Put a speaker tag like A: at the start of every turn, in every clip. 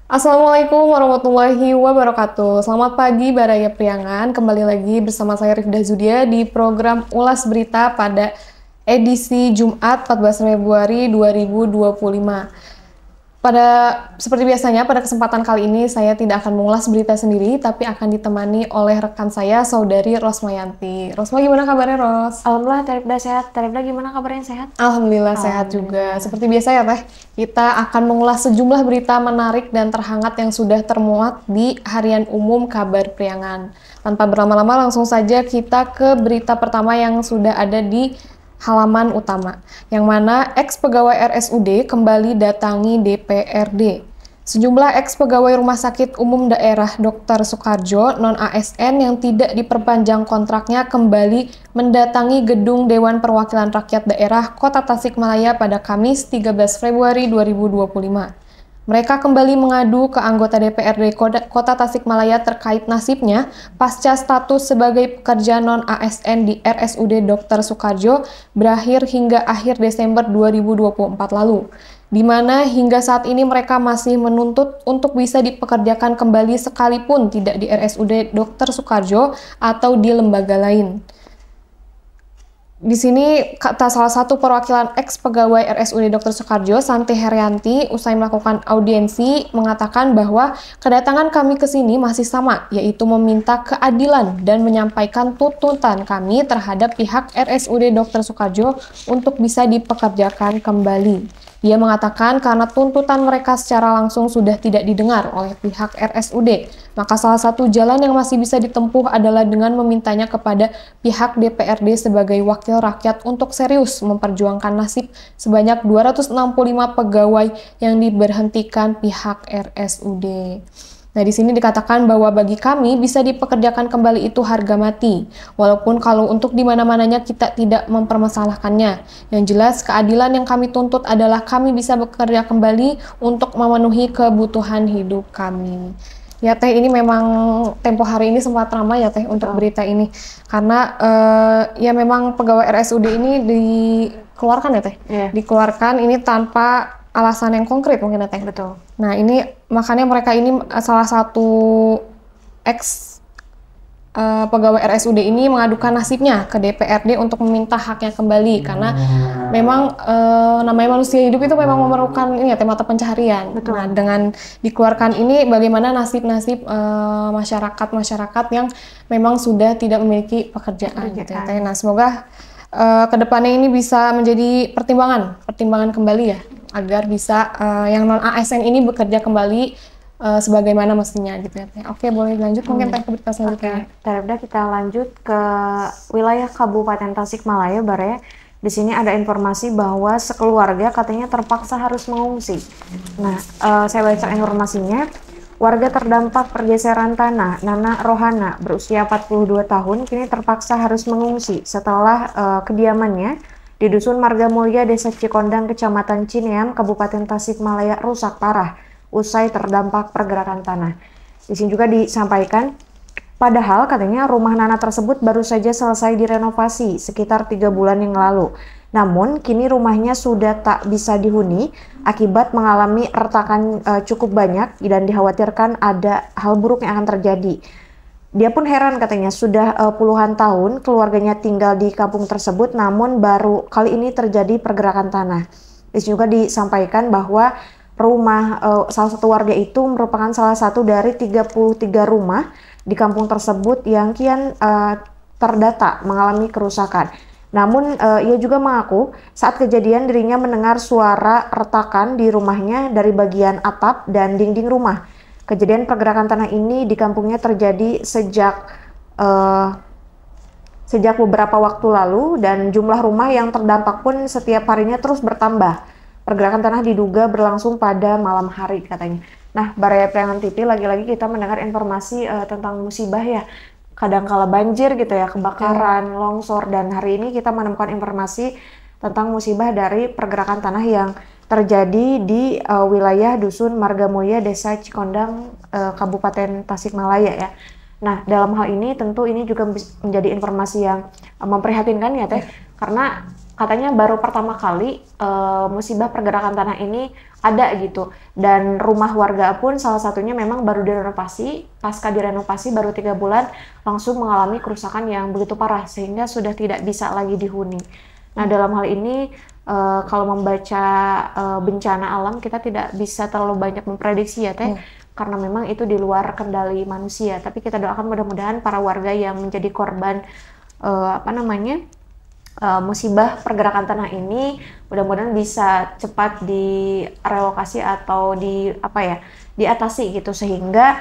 A: Assalamualaikum warahmatullahi wabarakatuh. Selamat pagi Baraya Priangan. Kembali lagi bersama saya Rifda Zudia di program Ulas Berita pada edisi Jumat 14 Februari 2025. Seperti biasanya, pada kesempatan kali ini saya tidak akan mengulas berita sendiri, tapi akan ditemani oleh rekan saya, Saudari Rosmayanti. Rosma, gimana kabarnya, Ros?
B: Alhamdulillah, Tarifda sehat. Tarifda gimana kabarnya, sehat?
A: Alhamdulillah sehat juga. Seperti biasa ya, Teh, kita akan mengulas sejumlah berita menarik dan terhangat yang sudah termuat di Harian Umum Kabar Priangan. Tanpa berlama-lama, langsung saja kita ke berita pertama yang sudah ada di halaman utama, yang mana ex-pegawai RSUD kembali datangi DPRD. Sejumlah ex-pegawai Rumah Sakit Umum Daerah Dr. Soekarjo non-ASN yang tidak diperpanjang kontraknya kembali mendatangi gedung Dewan Perwakilan Rakyat Daerah Kota Tasikmalaya pada Kamis 13 Februari 2025. Mereka kembali mengadu ke anggota DPRD Kota Tasikmalaya terkait nasibnya pasca status sebagai pekerja non-ASN di RSUD Dr. Soekarjo berakhir hingga akhir Desember 2024 lalu, di mana hingga saat ini mereka masih menuntut untuk bisa dipekerjakan kembali sekalipun tidak di RSUD Dr. Soekarjo atau di lembaga lain. Di sini kata salah satu perwakilan ex-pegawai RSUD Dr. Soekarjo, Santi Herianti, usai melakukan audiensi, mengatakan bahwa kedatangan kami ke sini masih sama, yaitu meminta keadilan dan menyampaikan tuntutan kami terhadap pihak RSUD Dr. Soekarjo untuk bisa dipekerjakan kembali. Dia mengatakan karena tuntutan mereka secara langsung sudah tidak didengar oleh pihak RSUD, maka salah satu jalan yang masih bisa ditempuh adalah dengan memintanya kepada pihak DPRD sebagai wakil rakyat untuk serius memperjuangkan nasib sebanyak 265 pegawai yang diberhentikan pihak RSUD. Nah, di sini dikatakan bahwa bagi kami bisa dipekerjakan kembali itu harga mati, walaupun kalau untuk di mana-mananya kita tidak mempermasalahkannya. Yang jelas, keadilan yang kami tuntut adalah kami bisa bekerja kembali untuk memenuhi kebutuhan hidup kami. Ya Teh, ini memang tempo hari ini sempat ramai ya Teh untuk berita ini, karena ya memang pegawai RSUD ini dikeluarkan ya Teh, dikeluarkan ini tanpa alasan yang konkret mungkin ya Teh.
B: Betul.
A: Nah ini makanya mereka ini salah satu ex pegawai RSUD ini mengadukan nasibnya ke DPRD untuk meminta haknya kembali, karena memang namanya manusia hidup itu memang memerlukan ini ya mata pencaharian.
B: Betul.
A: Nah dengan dikeluarkan ini bagaimana nasib-nasib masyarakat yang memang sudah tidak memiliki pekerjaan gitu ya Teh. Nah semoga kedepannya ini bisa menjadi pertimbangan kembali ya, agar bisa yang non ASN ini bekerja kembali sebagaimana mestinya gitu ya Teh. Oke, boleh lanjut mungkin Teh ke berita selanjutnya.
B: Tarifda, kita lanjut ke wilayah Kabupaten Tasikmalaya, Baraya. Di sini ada informasi bahwa sekeluarga katanya terpaksa harus mengungsi. Nah, saya baca informasinya. Warga terdampak pergeseran tanah, Nana Rohana, berusia 42 tahun, kini terpaksa harus mengungsi setelah kediamannya di Dusun Marga Mulia, Desa Cikondang, Kecamatan Cineam, Kabupaten Tasikmalaya rusak parah usai terdampak pergerakan tanah. Di sini juga disampaikan, padahal katanya rumah Nana tersebut baru saja selesai direnovasi sekitar 3 bulan yang lalu. Namun, kini rumahnya sudah tak bisa dihuni akibat mengalami retakan cukup banyak dan dikhawatirkan ada hal buruk yang akan terjadi. Dia pun heran katanya, sudah puluhan tahun keluarganya tinggal di kampung tersebut, namun baru kali ini terjadi pergerakan tanah. Di sini juga disampaikan bahwa rumah salah satu warga itu merupakan salah satu dari 33 rumah di kampung tersebut yang kian terdata mengalami kerusakan. Namun ia juga mengaku saat kejadian dirinya mendengar suara retakan di rumahnya dari bagian atap dan dinding rumah. Kejadian pergerakan tanah ini di kampungnya terjadi sejak beberapa waktu lalu, dan jumlah rumah yang terdampak pun setiap harinya terus bertambah. Pergerakan tanah diduga berlangsung pada malam hari katanya. Nah, Baraya Priangan TV lagi-lagi kita mendengar informasi tentang musibah ya. Kadangkala banjir gitu ya, kebakaran, longsor, dan hari ini kita menemukan informasi tentang musibah dari pergerakan tanah yang terjadi di wilayah Dusun Marga Mulia, Desa Cikondang, Kabupaten Tasikmalaya ya. Nah, dalam hal ini tentu ini juga menjadi informasi yang memprihatinkan ya Teh, karena katanya baru pertama kali musibah pergerakan tanah ini ada gitu, dan rumah warga pun salah satunya memang baru direnovasi. Pasca direnovasi baru 3 bulan langsung mengalami kerusakan yang begitu parah sehingga sudah tidak bisa lagi dihuni. Nah, dalam hal ini kalau membaca bencana alam kita tidak bisa terlalu banyak memprediksi ya Teh, karena memang itu di luar kendali manusia. Tapi kita doakan mudah-mudahan para warga yang menjadi korban musibah pergerakan tanah ini mudah-mudahan bisa cepat direlokasi atau diatasi gitu, sehingga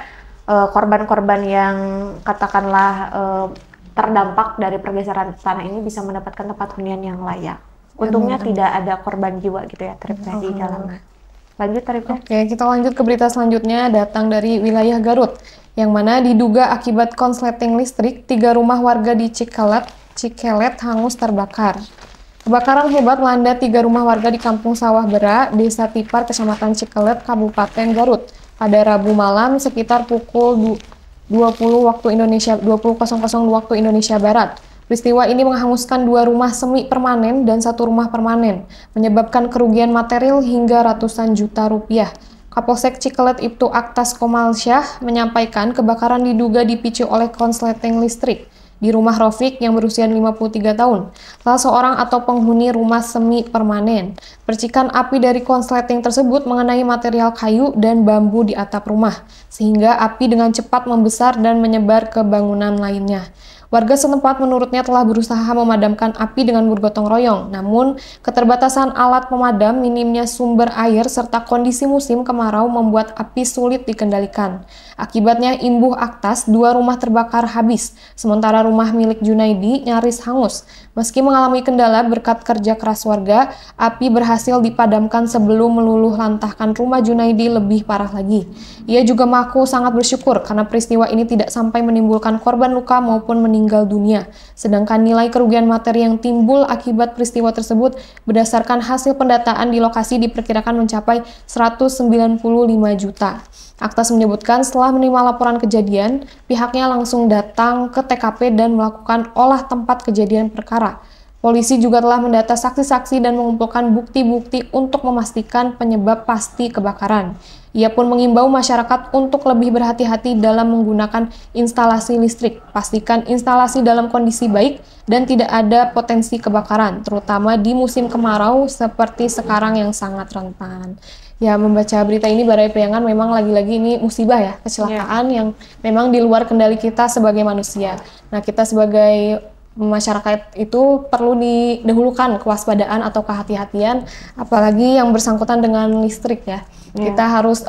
B: korban-korban yang katakanlah terdampak dari pergeseran tanah ini bisa mendapatkan tempat hunian yang layak. Untungnya tidak ada korban jiwa gitu ya Tripta di dalamnya. Lanjut Tripta.
A: Oke, kita lanjut ke berita selanjutnya, datang dari wilayah Garut, yang mana diduga akibat konsleting listrik 3 rumah warga di Cikelet hangus terbakar. Kebakaran hebat melanda 3 rumah warga di Kampung Sawah Bera, Desa Tipar, Kecamatan Cikelet, Kabupaten Garut pada Rabu malam sekitar pukul 20.00 waktu Indonesia Barat. Peristiwa ini menghanguskan 2 rumah semi permanen dan 1 rumah permanen, menyebabkan kerugian material hingga ratusan juta rupiah. Kapolsek Cikelet Ibtu Aktas Komalsyah menyampaikan kebakaran diduga dipicu oleh konsleting listrik di rumah Rofik yang berusia 53 tahun, salah seorang atau penghuni rumah semi permanen. Percikan api dari konsleting tersebut mengenai material kayu dan bambu di atap rumah, sehingga api dengan cepat membesar dan menyebar ke bangunan lainnya. Warga setempat menurutnya telah berusaha memadamkan api dengan bergotong royong, namun keterbatasan alat pemadam, minimnya sumber air, serta kondisi musim kemarau membuat api sulit dikendalikan. Akibatnya imbuh Aktas, 2 rumah terbakar habis, sementara rumah milik Junaidi nyaris hangus. Meski mengalami kendala berkat kerja keras warga, api berhasil dipadamkan sebelum meluluh lantahkan rumah Junaidi lebih parah lagi. Ia juga mengaku sangat bersyukur karena peristiwa ini tidak sampai menimbulkan korban luka maupun meninggal dunia. Sedangkan nilai kerugian materi yang timbul akibat peristiwa tersebut berdasarkan hasil pendataan di lokasi diperkirakan mencapai 195 juta. Aktas menyebutkan setelah menerima laporan kejadian, pihaknya langsung datang ke TKP dan melakukan olah tempat kejadian perkara. Polisi juga telah mendata saksi-saksi dan mengumpulkan bukti-bukti untuk memastikan penyebab pasti kebakaran. Ia pun mengimbau masyarakat untuk lebih berhati-hati dalam menggunakan instalasi listrik. Pastikan instalasi dalam kondisi baik dan tidak ada potensi kebakaran, terutama di musim kemarau seperti sekarang yang sangat rentan. Ya, membaca berita ini Barai Priangan memang lagi-lagi ini musibah ya, kecelakaan yang memang di luar kendali kita sebagai manusia. Nah, kita sebagai masyarakat itu perlu didahulukan kewaspadaan atau kehati-hatian, apalagi yang bersangkutan dengan listrik ya. Kita harus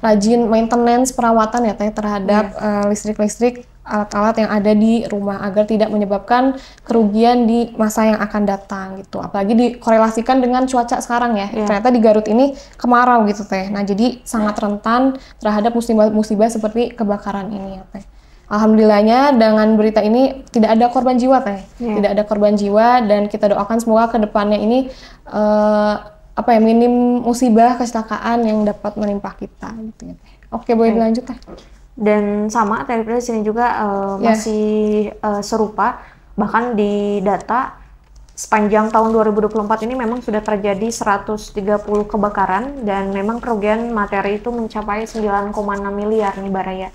A: rajin maintenance perawatan ya terhadap listrik-listrik, alat-alat yang ada di rumah agar tidak menyebabkan kerugian di masa yang akan datang gitu. Apalagi dikorelasikan dengan cuaca sekarang ya. Ternyata di Garut ini kemarau gitu Teh. Nah, jadi sangat rentan terhadap musibah-musibah seperti kebakaran ini ya Teh. Alhamdulillahnya dengan berita ini tidak ada korban jiwa Teh. Tidak ada korban jiwa, dan kita doakan semoga ke depannya ini minim musibah kecelakaan yang dapat menimpa kita gitu ya Teh. Oke, boleh dilanjut Teh.
B: Dan sama tadi di sini juga masih serupa, bahkan di data sepanjang tahun 2024 ini memang sudah terjadi 130 kebakaran dan memang kerugian materi itu mencapai 9,6 miliar nih Baraya.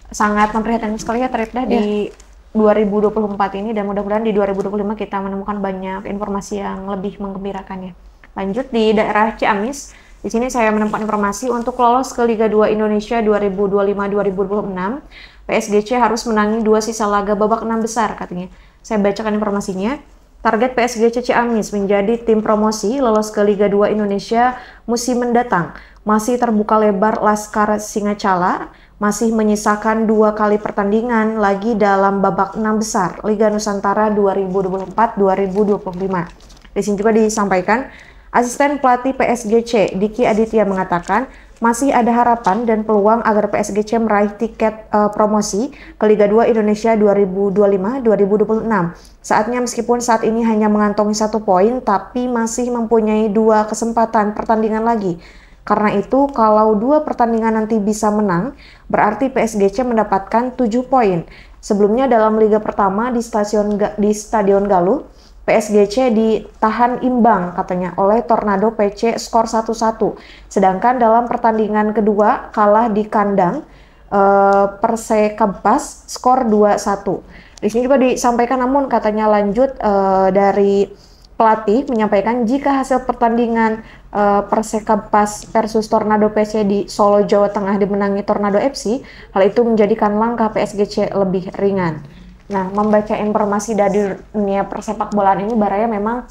B: Sangat memprihatinkan sekali ya Tripda di 2024 ini, dan mudah-mudahan di 2025 kita menemukan banyak informasi yang lebih menggembirakan ya. Lanjut di daerah Ciamis. Di sini saya menemukan informasi untuk lolos ke Liga 2 Indonesia 2025-2026, PSGC harus menangi 2 sisa laga babak 6 besar katanya. Saya bacakan informasinya. Target PSGC Ciamis menjadi tim promosi lolos ke Liga 2 Indonesia musim mendatang. Masih terbuka lebar Laskar Singacala, masih menyisakan 2 kali pertandingan lagi dalam babak 6 besar Liga Nusantara 2024-2025. Di sini juga disampaikan, Asisten pelatih PSGC, Diki Aditya mengatakan masih ada harapan dan peluang agar PSGC meraih tiket promosi ke Liga 2 Indonesia 2025-2026. Saatnya meskipun saat ini hanya mengantongi 1 poin, tapi masih mempunyai 2 kesempatan pertandingan lagi. Karena itu, kalau 2 pertandingan nanti bisa menang, berarti PSGC mendapatkan 7 poin. Sebelumnya dalam Liga pertama di Stadion Galuh, PSGC ditahan imbang katanya oleh Tornado PC skor 1-1. Sedangkan dalam pertandingan kedua kalah di kandang Persekabas skor 2-1. Di sini juga disampaikan, namun katanya lanjut dari pelatih menyampaikan jika hasil pertandingan Persekabas versus Tornado PC di Solo, Jawa Tengah dimenangi Tornado FC, hal itu menjadikan langkah PSGC lebih ringan. Nah, membaca informasi dari dunia persepak bolaan ini Baraya memang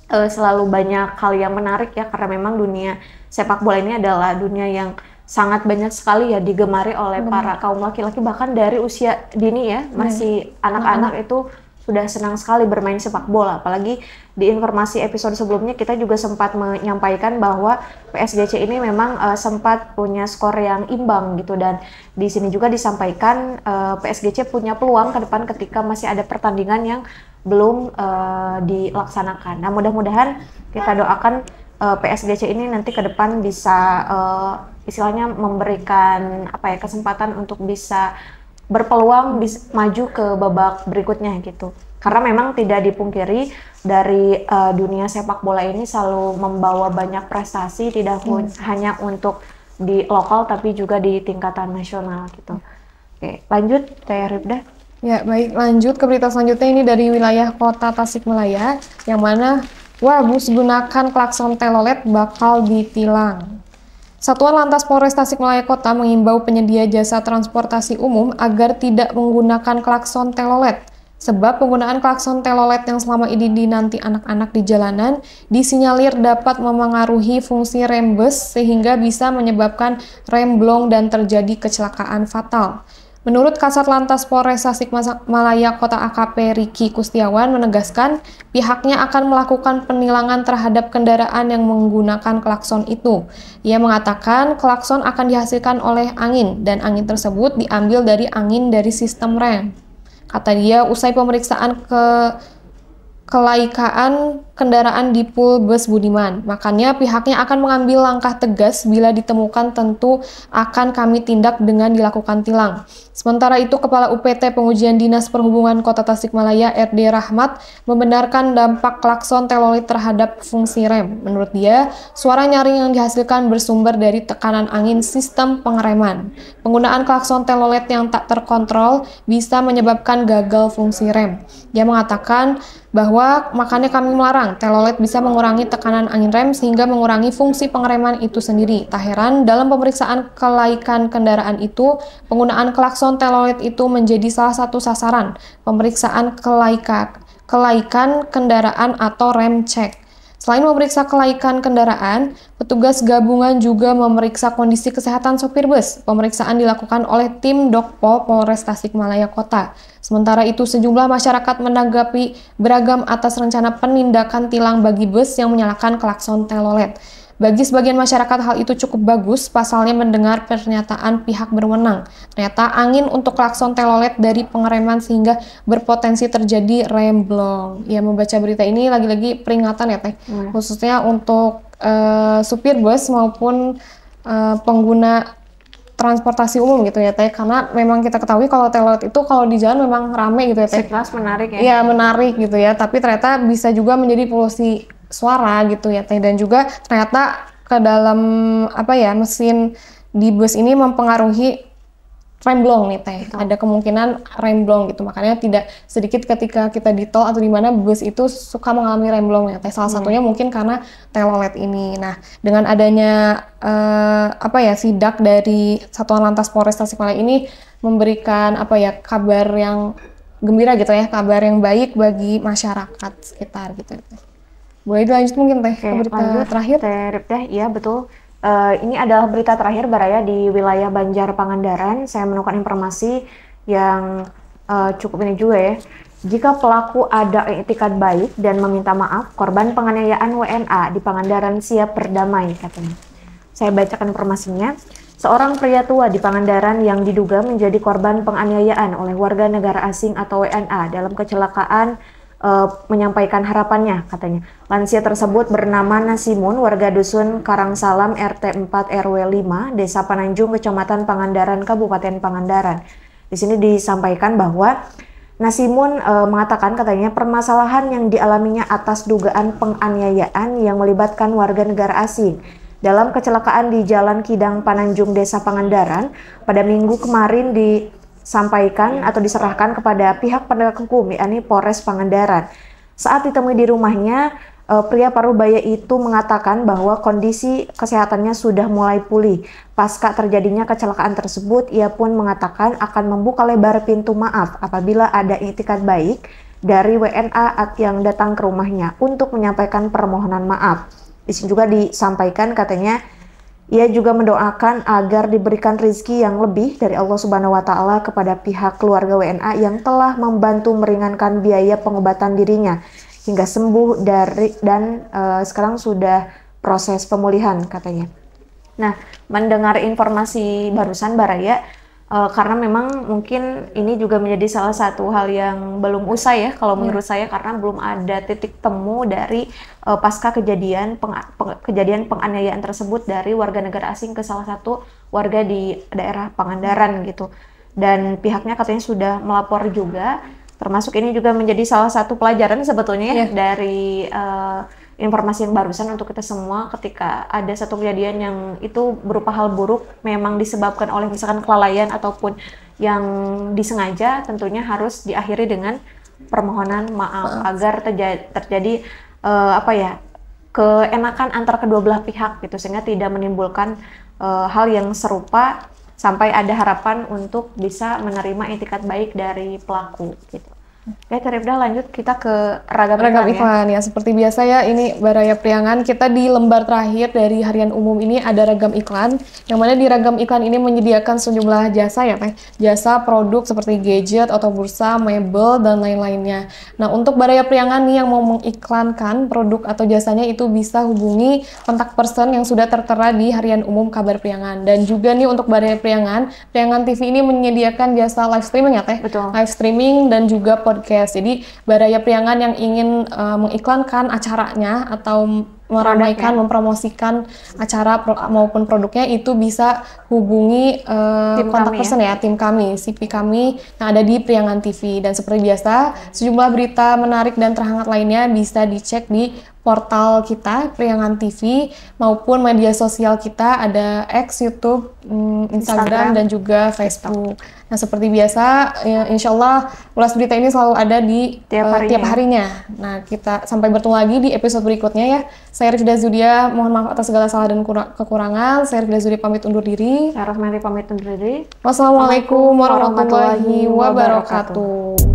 B: selalu banyak hal yang menarik ya, karena memang dunia sepak bola ini adalah dunia yang sangat banyak sekali ya digemari oleh para kaum laki-laki, bahkan dari usia dini ya, masih anak-anak itu sudah senang sekali bermain sepak bola. Apalagi di informasi episode sebelumnya kita juga sempat menyampaikan bahwa PSGC ini memang sempat punya skor yang imbang gitu, dan di sini juga disampaikan PSGC punya peluang ke depan ketika masih ada pertandingan yang belum dilaksanakan. Nah, mudah-mudahan kita doakan PSGC ini nanti ke depan bisa istilahnya memberikan kesempatan untuk bisa berpeluang maju ke babak berikutnya gitu. Karena memang tidak dipungkiri dari dunia sepak bola ini selalu membawa banyak prestasi, tidak hanya untuk di lokal tapi juga di tingkatan nasional gitu. Oke, lanjut Teh Rifdah.
A: Ya, baik, lanjut ke berita selanjutnya. Ini dari wilayah Kota Tasikmalaya, yang mana bus gunakan klakson telolet bakal ditilang. Satuan Lantas Polres Tasikmalaya Kota mengimbau penyedia jasa transportasi umum agar tidak menggunakan klakson telolet, sebab penggunaan klakson telolet yang selama ini dinanti anak-anak di jalanan disinyalir dapat memengaruhi fungsi rem bus sehingga bisa menyebabkan remblong dan terjadi kecelakaan fatal. Menurut Kasat Lantas Polres Tasikmalaya Kota AKP Riki Kustiawan menegaskan pihaknya akan melakukan penilangan terhadap kendaraan yang menggunakan klakson itu. Ia mengatakan klakson akan dihasilkan oleh angin dan angin tersebut diambil dari angin dari sistem rem. Kata dia, usai pemeriksaan kelaikan kendaraan di Pool Bus Budiman. Makanya pihaknya akan mengambil langkah tegas bila ditemukan, tentu akan kami tindak dengan dilakukan tilang. Sementara itu, Kepala UPT Pengujian Dinas Perhubungan Kota Tasikmalaya RD Rahmat membenarkan dampak klakson telolet terhadap fungsi rem. Menurut dia, suara nyaring yang dihasilkan bersumber dari tekanan angin sistem pengereman. Penggunaan klakson telolet yang tak terkontrol bisa menyebabkan gagal fungsi rem. Dia mengatakan bahwa makanya kami melarang telolet bisa mengurangi tekanan angin rem sehingga mengurangi fungsi pengereman itu sendiri. Tak heran dalam pemeriksaan kelaikan kendaraan itu, penggunaan klakson telolet itu menjadi salah satu sasaran pemeriksaan kelaikan kendaraan atau rem cek. Selain memeriksa kelaikan kendaraan, petugas gabungan juga memeriksa kondisi kesehatan sopir bus. Pemeriksaan dilakukan oleh tim Dokpol Polres Tasikmalaya Kota. Sementara itu, sejumlah masyarakat menanggapi beragam atas rencana penindakan tilang bagi bus yang menyalakan klakson telolet. Bagi sebagian masyarakat hal itu cukup bagus, pasalnya mendengar pernyataan pihak berwenang. Ternyata angin untuk klakson telolet dari pengereman sehingga berpotensi terjadi remblong. Ya, membaca berita ini lagi-lagi peringatan ya Teh, khususnya untuk supir bus maupun pengguna transportasi umum gitu ya Teh, karena memang kita ketahui kalau telolet itu kalau di jalan memang rame gitu ya Teh.
B: Sekilas menarik ya.
A: Iya, menarik gitu ya, tapi ternyata bisa juga menjadi polusi suara gitu ya Teh, dan juga ternyata ke dalam mesin di bus ini mempengaruhi remblong nih Teh. Ada kemungkinan remblong gitu, makanya tidak sedikit ketika kita di tol atau di mana bus itu suka mengalami remblong ya Teh. Salah satunya mungkin karena telolet ini. Nah, dengan adanya sidak dari Satuan Lantas Polres Tasikmalaya ini memberikan kabar yang gembira gitu ya, kabar yang baik bagi masyarakat sekitar gitu ya Teh. Boleh dilanjut mungkin Teh ke berita terakhir?
B: Teh Rifdah, iya betul. Ini adalah berita terakhir Baraya di wilayah Banjar Pangandaran. Saya menemukan informasi yang cukup ini juga ya. Jika pelaku ada etikat baik dan meminta maaf, korban penganiayaan WNA di Pangandaran siap berdamai katanya. Saya bacakan informasinya. Seorang pria tua di Pangandaran yang diduga menjadi korban penganiayaan oleh warga negara asing atau WNA dalam kecelakaan menyampaikan harapannya katanya. Lansia tersebut bernama Nasimun, warga dusun Karangsalam RT 4 RW 5 Desa Pananjung Kecamatan Pangandaran Kabupaten Pangandaran. Di sini disampaikan bahwa Nasimun mengatakan katanya permasalahan yang dialaminya atas dugaan penganiayaan yang melibatkan warga negara asing dalam kecelakaan di Jalan Kidang Pananjung Desa Pangandaran pada Minggu kemarin disampaikan atau diserahkan kepada pihak penegak hukum, yakni Polres Pangandaran. Saat ditemui di rumahnya, pria Parubaya itu mengatakan bahwa kondisi kesehatannya sudah mulai pulih. Pasca terjadinya kecelakaan tersebut, ia pun mengatakan akan membuka lebar pintu maaf apabila ada itikat baik dari WNA yang datang ke rumahnya untuk menyampaikan permohonan maaf. Di sini juga disampaikan katanya ia juga mendoakan agar diberikan rezeki yang lebih dari Allah Subhanahu wa taala kepada pihak keluarga WNA yang telah membantu meringankan biaya pengobatan dirinya hingga sembuh dan sekarang sudah proses pemulihan katanya. Nah, mendengar informasi barusan Baraya, karena memang mungkin ini juga menjadi salah satu hal yang belum usai ya kalau menurut saya, karena belum ada titik temu dari pasca kejadian penganiayaan tersebut dari warga negara asing ke salah satu warga di daerah Pangandaran gitu. Dan pihaknya katanya sudah melapor juga. Termasuk ini juga menjadi salah satu pelajaran sebetulnya ya dari informasi yang barusan untuk kita semua, ketika ada satu kejadian yang itu berupa hal buruk memang disebabkan oleh misalkan kelalaian ataupun yang disengaja, tentunya harus diakhiri dengan permohonan maaf agar terjadi keenakan antar kedua belah pihak gitu, sehingga tidak menimbulkan hal yang serupa sampai ada harapan untuk bisa menerima itikat baik dari pelaku gitu. Oke, Karibda, lanjut kita ke ragam
A: iklan ya. Seperti biasa ya, ini Baraya Priangan, kita di lembar terakhir dari harian umum ini ada ragam iklan, yang mana di ragam iklan ini menyediakan sejumlah jasa ya Teh, jasa produk seperti gadget, atau bursa, mebel, dan lain-lainnya. Nah, untuk Baraya Priangan nih yang mau mengiklankan produk atau jasanya itu bisa hubungi kontak person yang sudah tertera di harian umum Kabar Priangan. Dan juga nih untuk Baraya Priangan, Priangan TV ini menyediakan jasa live streaming ya Teh.
B: Betul.
A: Live streaming dan juga podcast. Jadi Baraya Priangan yang ingin mengiklankan acaranya atau meramaikan, mempromosikan acara maupun produknya itu bisa hubungi kontak person ya, tim kami, CP kami yang ada di Priangan TV. Dan seperti biasa, sejumlah berita menarik dan terhangat lainnya bisa dicek di portal kita, Priangan TV, maupun media sosial kita, ada X, YouTube, Instagram, dan juga Facebook. Nah, seperti biasa, ya, insya Allah ulas berita ini selalu ada di tiap harinya. Nah, kita sampai bertemu lagi di episode berikutnya ya. Saya Rifda Zudia, mohon maaf atas segala salah dan kekurangan. Saya Rifda Zudia pamit undur diri.
B: Saya Rohmari pamit undur diri.
A: Wassalamualaikum warahmatullahi wabarakatuh.